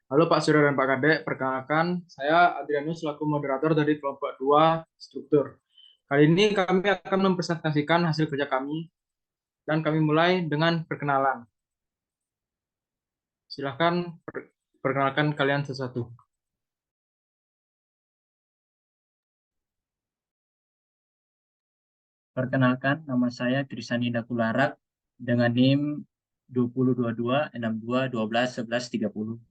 Halo Pak Surya dan Pak Kadek, perkenalkan saya Adrianus selaku moderator dari kelompok 2 struktur. Kali ini kami akan mempresentasikan hasil kerja kami dan kami mulai dengan perkenalan. Silahkan perkenalkan kalian satu-satu. Perkenalkan, nama saya Trisani Dakularak dengan NIM 2022 62 12 11 30.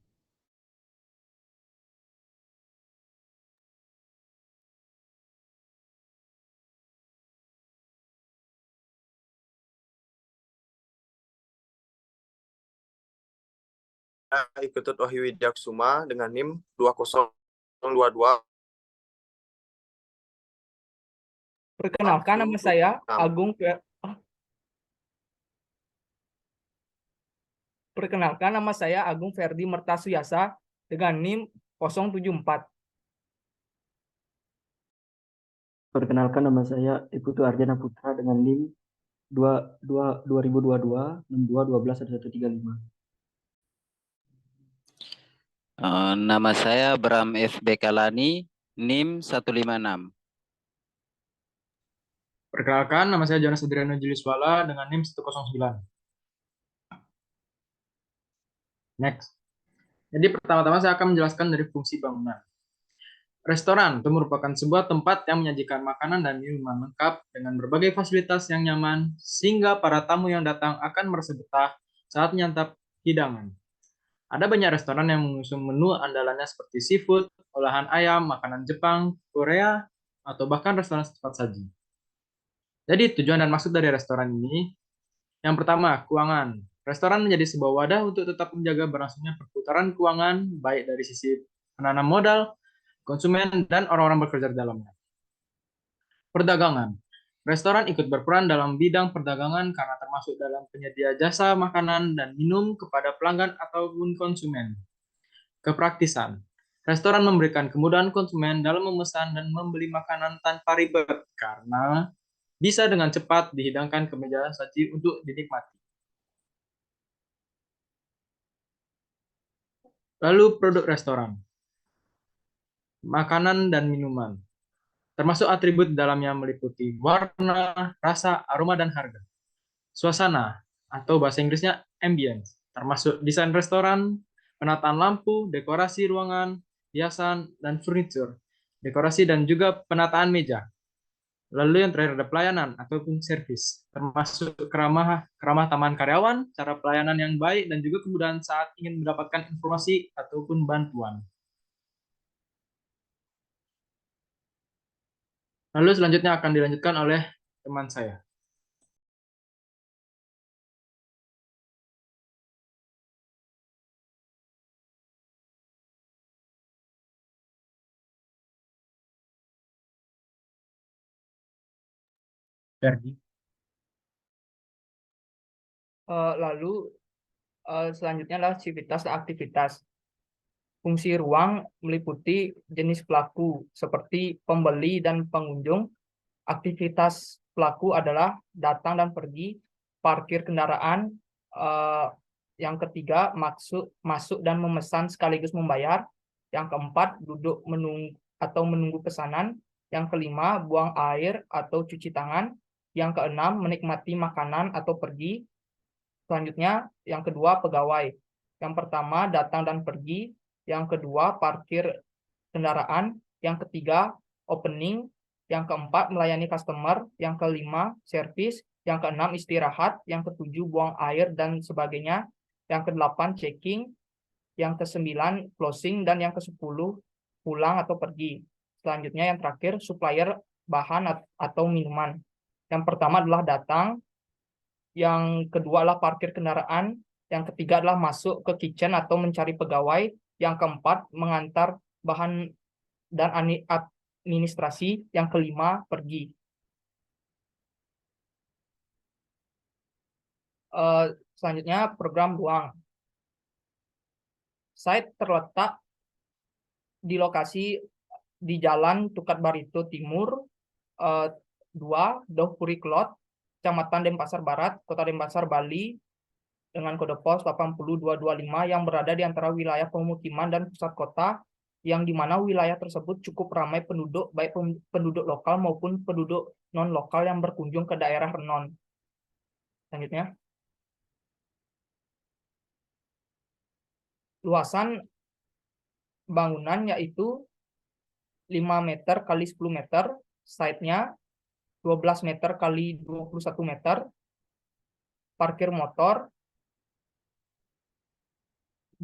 Iketut Wahyu Wijaksuma dengan NIM 2022. Perkenalkan, nama saya Agung Perkenalkan, nama saya Agung Ferdi Mertasuyasa dengan NIM 074. Perkenalkan, nama saya Iputu Arjana Putra dengan NIM 2022 62 12 1135. Nama saya Bram F. Bekalani, NIM 156. Perkenalkan, nama saya Jonas Adriano Juliuswala dengan NIM 109. Next. Jadi pertama-tama saya akan menjelaskan dari fungsi bangunan. Restoran itu merupakan sebuah tempat yang menyajikan makanan dan minuman lengkap dengan berbagai fasilitas yang nyaman, sehingga para tamu yang datang akan merasa betah saat menyantap hidangan. Ada banyak restoran yang mengusung menu andalannya seperti seafood, olahan ayam, makanan Jepang, Korea, atau bahkan restoran cepat saji. Jadi tujuan dan maksud dari restoran ini, yang pertama, keuangan. Restoran menjadi sebuah wadah untuk tetap menjaga berlangsungnya perputaran keuangan, baik dari sisi penanam modal, konsumen, dan orang-orang bekerja di dalamnya. Perdagangan. Restoran ikut berperan dalam bidang perdagangan karena termasuk dalam penyedia jasa makanan dan minum kepada pelanggan ataupun konsumen. Kepraktisan. Restoran memberikan kemudahan konsumen dalam memesan dan membeli makanan tanpa ribet karena bisa dengan cepat dihidangkan ke meja saji untuk dinikmati. Lalu produk restoran. Makanan dan minuman. Termasuk atribut dalamnya meliputi warna, rasa, aroma, dan harga. Suasana, atau bahasa Inggrisnya ambience, termasuk desain restoran, penataan lampu, dekorasi ruangan, hiasan, dan furniture, dekorasi dan juga penataan meja. Lalu yang terakhir ada pelayanan ataupun servis, termasuk keramah taman karyawan, cara pelayanan yang baik, dan juga kemudahan saat ingin mendapatkan informasi ataupun bantuan. Lalu selanjutnya akan dilanjutkan oleh teman saya. Ferdi. Lalu selanjutnya adalah aktivitas dan aktivitas. Fungsi ruang meliputi jenis pelaku seperti pembeli dan pengunjung. Aktivitas pelaku adalah datang dan pergi, parkir kendaraan, yang ketiga masuk dan memesan sekaligus membayar, yang keempat duduk menunggu pesanan, yang kelima buang air atau cuci tangan, yang keenam menikmati makanan atau pergi. Selanjutnya yang kedua pegawai. Yang pertama datang dan pergi, yang kedua parkir kendaraan, yang ketiga opening, yang keempat melayani customer, yang kelima servis, yang keenam istirahat, yang ketujuh buang air dan sebagainya, yang kedelapan checking, yang kesembilan closing, dan yang kesepuluh pulang atau pergi. Selanjutnya yang terakhir supplier bahan atau minuman. Yang pertama adalah datang, yang kedua adalah parkir kendaraan, yang ketiga adalah masuk ke kitchen atau mencari pegawai, yang keempat mengantar bahan dan administrasi, yang kelima pergi. Selanjutnya program ruang. Site terletak di lokasi di Jalan Tukat Barito Timur 2, Dohpuri Klot, Kecamatan Denpasar Barat, Kota Denpasar, Bali, dengan kode pos 80225 yang berada di antara wilayah pemukiman dan pusat kota, yang dimana wilayah tersebut cukup ramai penduduk, baik penduduk lokal maupun penduduk non-lokal yang berkunjung ke daerah Renon. Selanjutnya, luasan bangunan yaitu 5 meter kali 10 meter, side-nya 12 meter kali 21 meter, parkir motor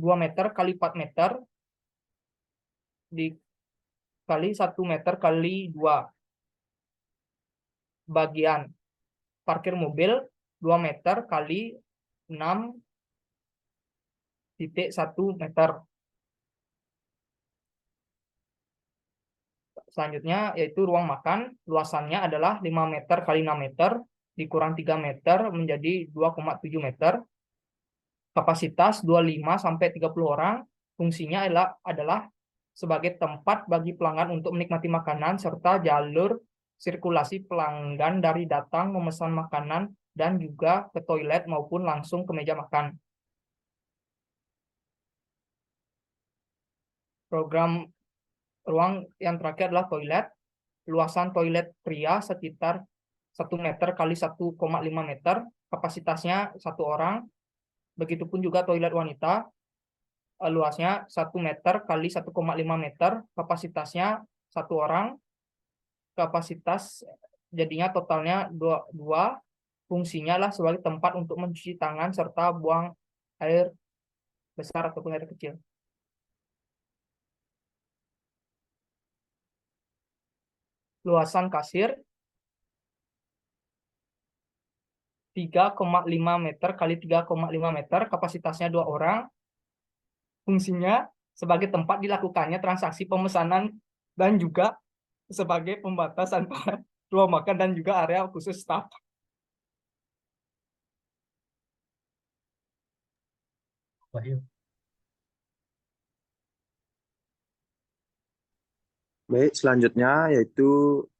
2 meter kali 4 meter, dikali 1 meter kali 2. Bagian parkir mobil 2 meter kali 6,1 meter. Selanjutnya yaitu ruang makan, luasannya adalah 5 meter kali 6 meter, dikurang 3 meter menjadi 2,7 meter. Kapasitas 25 sampai 30 orang, fungsinya adalah sebagai tempat bagi pelanggan untuk menikmati makanan serta jalur sirkulasi pelanggan dari datang memesan makanan dan juga ke toilet maupun langsung ke meja makan. Program ruang yang terakhir adalah toilet. Luasan toilet pria sekitar 1 meter kali 1,5 meter, kapasitasnya 1 orang. Begitupun juga toilet wanita, luasnya 1 meter kali 1,5 meter, kapasitasnya 1 orang. Kapasitas jadinya totalnya 2, fungsinya lah sebagai tempat untuk mencuci tangan serta buang air besar ataupun air kecil. Luasan kasir 3,5 meter kali 3,5 meter, kapasitasnya 2 orang. Fungsinya sebagai tempat dilakukannya transaksi pemesanan dan juga sebagai pembatas antara ruang makan dan juga area khusus staf. Baik, selanjutnya yaitu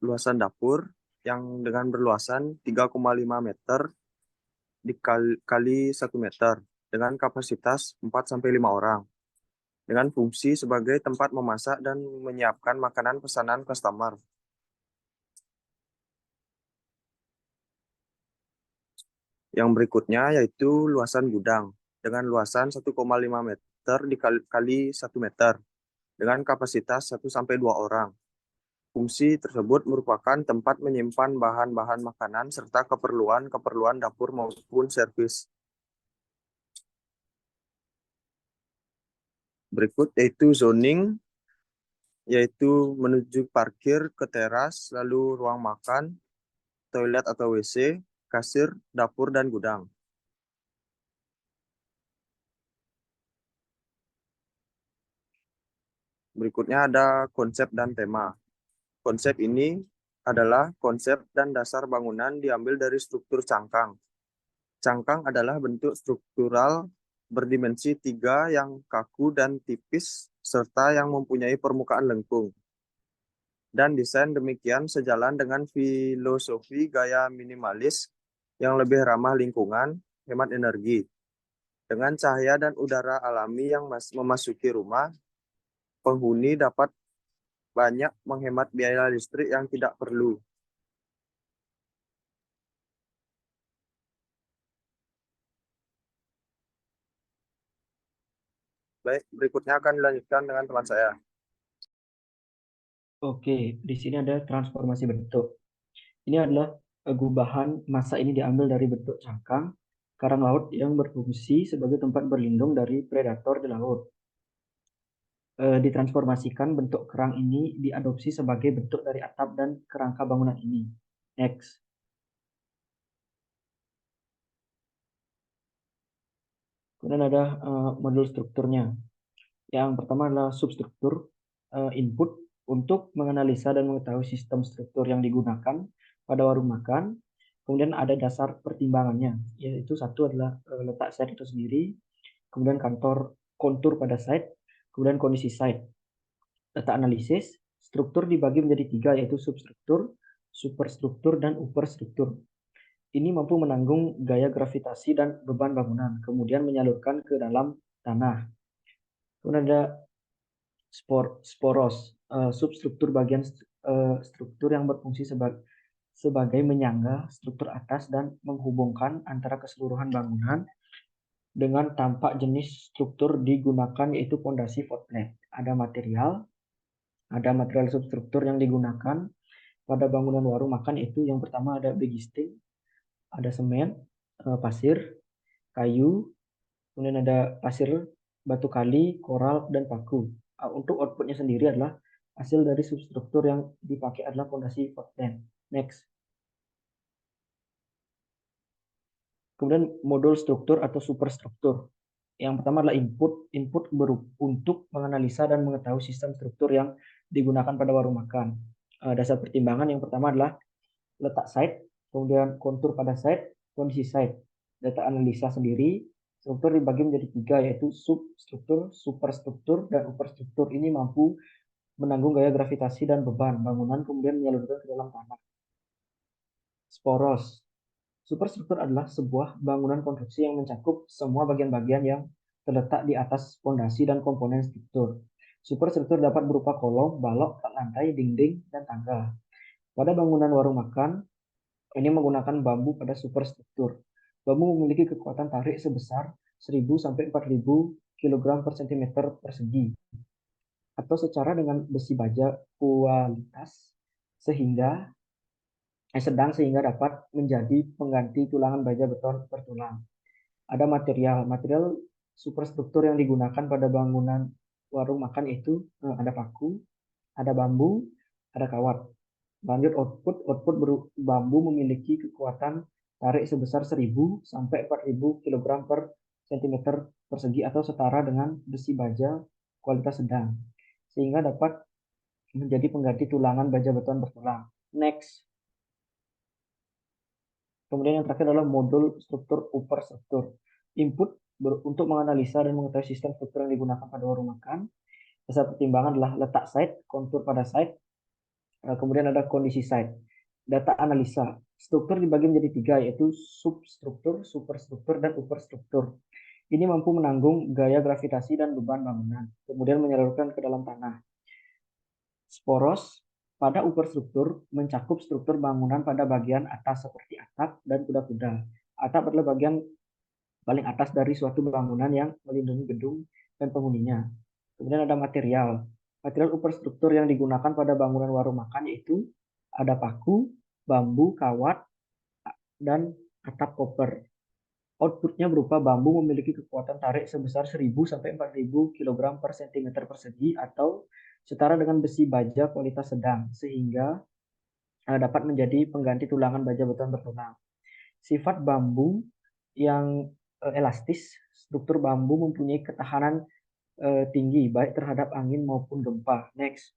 luasan dapur yang dengan berluasan 3,5 meter dikali 1 meter dengan kapasitas 4-5 orang. Dengan fungsi sebagai tempat memasak dan menyiapkan makanan pesanan customer. Yang berikutnya yaitu luasan gudang dengan luasan 1,5 meter dikali 1 meter dengan kapasitas 1-2 orang. Fungsi tersebut merupakan tempat menyimpan bahan-bahan makanan serta keperluan dapur maupun servis. Berikut yaitu zoning, yaitu menuju parkir ke teras, lalu ruang makan, toilet atau WC, kasir, dapur, dan gudang. Berikutnya ada konsep dan tema. Konsep ini adalah konsep dan dasar bangunan diambil dari struktur cangkang. Cangkang adalah bentuk struktural berdimensi 3 yang kaku dan tipis, serta yang mempunyai permukaan lengkung. Dan desain demikian sejalan dengan filosofi gaya minimalis yang lebih ramah lingkungan, hemat energi. Dengan cahaya dan udara alami yang memasuki rumah, penghuni dapat banyak menghemat biaya listrik yang tidak perlu. Baik, berikutnya akan dilanjutkan dengan teman saya. Oke, di sini ada transformasi bentuk. Ini adalah gubahan, masa ini diambil dari bentuk cangkang karang laut yang berfungsi sebagai tempat berlindung dari predator di laut. Ditransformasikan bentuk kerang ini diadopsi sebagai bentuk dari atap dan kerangka bangunan ini. Next. Kemudian ada modul strukturnya. Yang pertama adalah substruktur input untuk menganalisa dan mengetahui sistem struktur yang digunakan pada warung makan. Kemudian ada dasar pertimbangannya, yaitu satu adalah letak site itu sendiri, kemudian kontur pada site, kemudian kondisi site. Data analisis, struktur dibagi menjadi 3, yaitu substruktur, superstruktur, dan superstruktur. ini mampu menanggung gaya gravitasi dan beban bangunan, kemudian menyalurkan ke dalam tanah. Kemudian ada sporos, substruktur bagian struktur yang berfungsi sebagai menyangga struktur atas dan menghubungkan antara keseluruhan bangunan dengan tampak jenis struktur digunakan yaitu fondasi footplate. Ada material substruktur yang digunakan pada bangunan warung makan itu yang pertama ada begisting, ada semen, pasir, kayu, kemudian ada pasir, batu kali, koral, dan paku. Untuk outputnya sendiri adalah hasil dari substruktur yang dipakai adalah fondasi footplate. Next. Kemudian modul struktur atau superstruktur. Yang pertama adalah input untuk menganalisa dan mengetahui sistem struktur yang digunakan pada warung makan. Dasar pertimbangan yang pertama adalah letak site, kemudian kontur pada site, kondisi site. Data analisa sendiri, struktur dibagi menjadi 3 yaitu substruktur, superstruktur, dan superstruktur. Ini mampu menanggung gaya gravitasi dan beban bangunan kemudian menyalurkan ke dalam tanah. Sporos. Superstruktur adalah sebuah bangunan konstruksi yang mencakup semua bagian-bagian yang terletak di atas fondasi dan komponen struktur. Superstruktur dapat berupa kolom, balok, lantai, dinding, dan tangga. Pada bangunan warung makan, ini menggunakan bambu pada superstruktur. Bambu memiliki kekuatan tarik sebesar 1000 sampai 4000 kg per cm persegi. Atau secara dengan besi baja kualitas sedang sehingga dapat menjadi pengganti tulangan baja beton per tulang. Ada material superstruktur yang digunakan pada bangunan warung makan itu ada paku, ada bambu, ada kawat. Lanjut output bambu memiliki kekuatan tarik sebesar 1000 sampai 4000 kg per cm persegi atau setara dengan besi baja kualitas sedang sehingga dapat menjadi pengganti tulangan baja beton bertulang. Next. Kemudian yang terakhir adalah modul struktur superstruktur. Input untuk menganalisa dan mengetahui sistem struktur yang digunakan pada warung makan. Dasar pertimbangan adalah letak site, kontur pada site, kemudian ada kondisi site. Data analisa. Struktur dibagi menjadi 3 yaitu substruktur, superstruktur, dan superstruktur. Ini mampu menanggung gaya gravitasi dan beban bangunan, kemudian menyalurkan ke dalam tanah. Sporos. Pada superstruktur mencakup struktur bangunan pada bagian atas seperti atap dan kuda-kuda. Atap adalah bagian paling atas dari suatu bangunan yang melindungi gedung dan penghuninya. Kemudian ada material. Material superstruktur yang digunakan pada bangunan warung makan yaitu ada paku, bambu, kawat, dan atap koper. Outputnya berupa bambu memiliki kekuatan tarik sebesar 1000 sampai 4000 kg per cm persegi atau setara dengan besi baja kualitas sedang sehingga dapat menjadi pengganti tulangan baja beton bertulang. Sifat bambu yang elastis, struktur bambu mempunyai ketahanan tinggi baik terhadap angin maupun gempa. Next.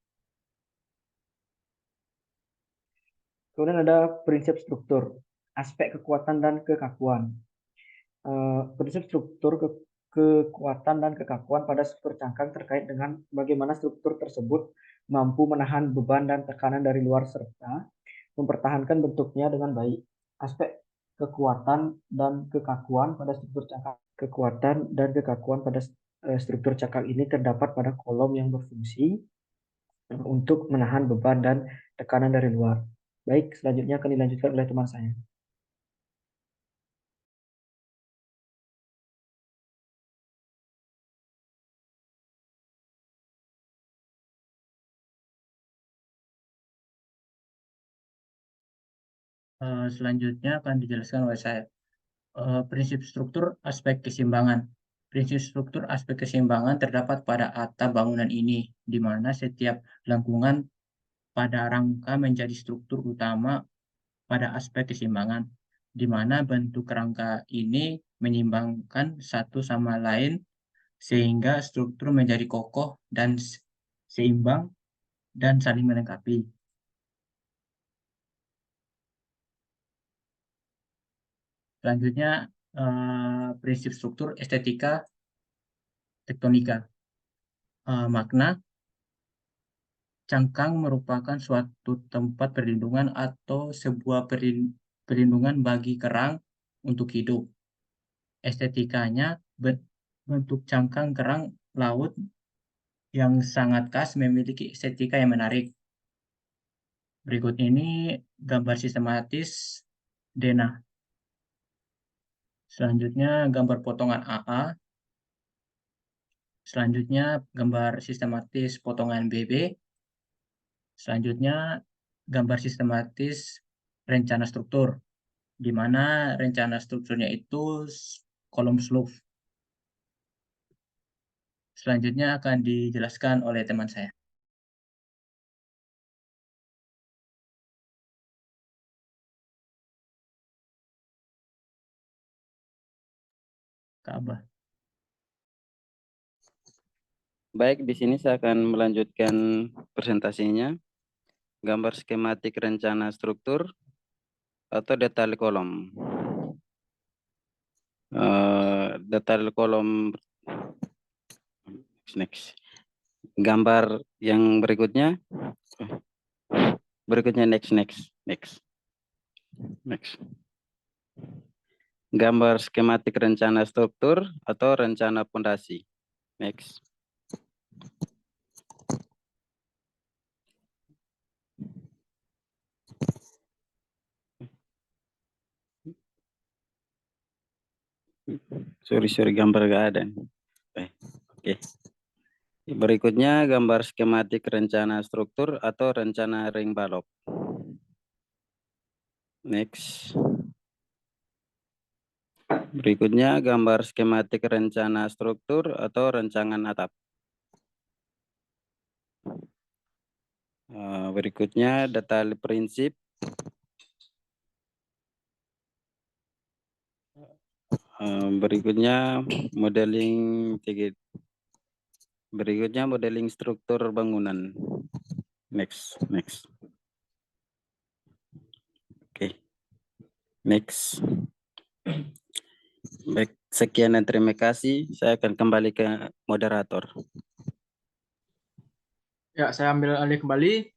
Kemudian ada prinsip struktur, aspek kekuatan dan kekakuan. Prinsip struktur kekuatan dan kekakuan pada struktur cangkang terkait dengan bagaimana struktur tersebut mampu menahan beban dan tekanan dari luar serta mempertahankan bentuknya dengan baik. Aspek kekuatan dan kekakuan pada struktur cangkang. Kekuatan dan kekakuan pada struktur cangkang ini terdapat pada kolom yang berfungsi untuk menahan beban dan tekanan dari luar. Baik, selanjutnya akan dilanjutkan oleh teman saya. Selanjutnya akan dijelaskan oleh saya. Prinsip struktur aspek keseimbangan. Prinsip struktur aspek keseimbangan terdapat pada atap bangunan ini, di mana setiap lengkungan pada rangka menjadi struktur utama pada aspek keseimbangan, di mana bentuk rangka ini menyeimbangkan satu sama lain sehingga struktur menjadi kokoh dan seimbang dan saling melengkapi. Selanjutnya, prinsip struktur estetika tektonika. Makna cangkang merupakan suatu tempat perlindungan atau sebuah perlindungan bagi kerang untuk hidup. Estetikanya, bentuk cangkang kerang laut yang sangat khas memiliki estetika yang menarik. Berikut ini gambar sistematis denah. Selanjutnya gambar potongan AA. Selanjutnya gambar sistematis potongan BB. Selanjutnya gambar sistematis rencana struktur, di mana rencana strukturnya itu kolom slope. Selanjutnya akan dijelaskan oleh teman saya. Ka'bah. Baik, di sini saya akan melanjutkan presentasinya. Gambar skematik rencana struktur atau detail kolom. Detail kolom next. Gambar yang berikutnya next. Gambar skematik rencana struktur atau rencana fondasi. Next. Sorry, gambar gak ada. Oke. Berikutnya gambar skematik rencana struktur atau rencana ring balok. Next. Berikutnya gambar skematik rencana struktur atau rancangan atap. Berikutnya detail prinsip. Berikutnya modeling struktur bangunan. Next. Oke. Next. Baik, sekian dan terima kasih. Saya akan kembali ke moderator. Ya, saya ambil alih kembali.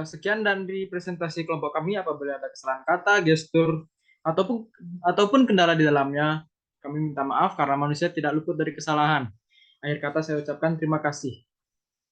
Sekian dari presentasi kelompok kami. Apabila ada kesalahan kata, gestur, ataupun kendala di dalamnya, kami minta maaf karena manusia tidak luput dari kesalahan. Akhir kata saya ucapkan terima kasih.